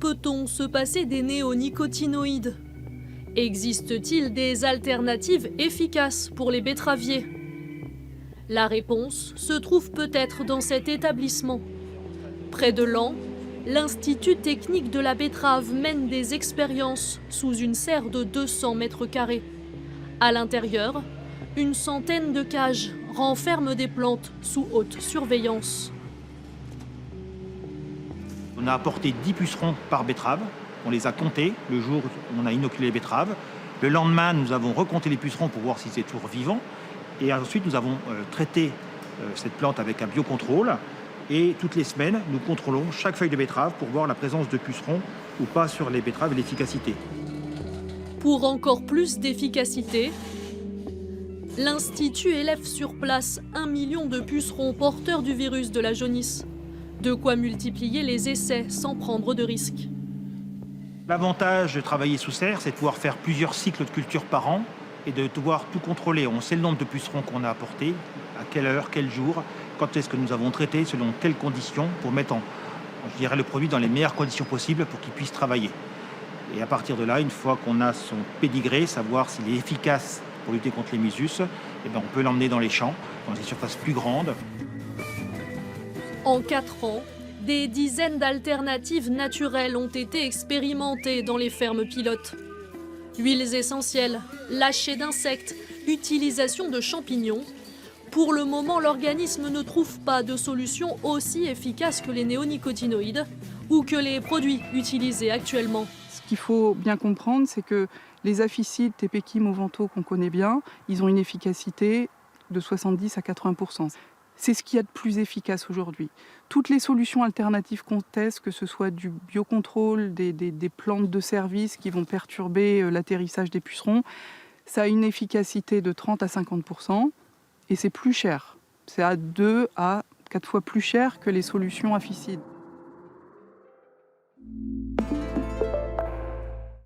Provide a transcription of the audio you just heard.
peut-on se passer des néonicotinoïdes? Existe-t-il des alternatives efficaces pour les betteraviers? La réponse se trouve peut-être dans cet établissement. Près de Laon, l'Institut technique de la betterave mène des expériences sous une serre de 200 mètres carrés. À l'intérieur, une centaine de cages renferment des plantes sous haute surveillance. On a apporté 10 pucerons par betterave. On les a comptés le jour où on a inoculé les betteraves. Le lendemain, nous avons recompté les pucerons pour voir si c'était toujours vivant. Et ensuite, nous avons traité cette plante avec un biocontrôle. Et toutes les semaines, nous contrôlons chaque feuille de betterave pour voir la présence de pucerons ou pas sur les betteraves et l'efficacité. Pour encore plus d'efficacité, l'Institut élève sur place 1 million de pucerons porteurs du virus de la jaunisse. De quoi multiplier les essais sans prendre de risques. L'avantage de travailler sous serre, c'est de pouvoir faire plusieurs cycles de culture par an et de pouvoir tout contrôler. On sait le nombre de pucerons qu'on a apportés, à quelle heure, quel jour, quand est-ce que nous avons traité, selon quelles conditions, pour mettre le produit dans les meilleures conditions possibles pour qu'il puisse travailler. Et à partir de là, une fois qu'on a son pédigré, savoir s'il est efficace pour lutter contre les mysus, on peut l'emmener dans les champs, dans des surfaces plus grandes. En 4 ans, des dizaines d'alternatives naturelles ont été expérimentées dans les fermes pilotes. Huiles essentielles, lâcher d'insectes, utilisation de champignons. Pour le moment, l'organisme ne trouve pas de solution aussi efficace que les néonicotinoïdes ou que les produits utilisés actuellement. Ce qu'il faut bien comprendre, c'est que les aphicides TPK Movento qu'on connaît bien, ils ont une efficacité de 70 à 80%. C'est ce qu'il y a de plus efficace aujourd'hui. Toutes les solutions alternatives qu'on teste, que ce soit du biocontrôle, des plantes de service qui vont perturber l'atterrissage des pucerons, ça a une efficacité de 30 à 50% et c'est plus cher. C'est à 2 à 4 fois plus cher que les solutions aphicides.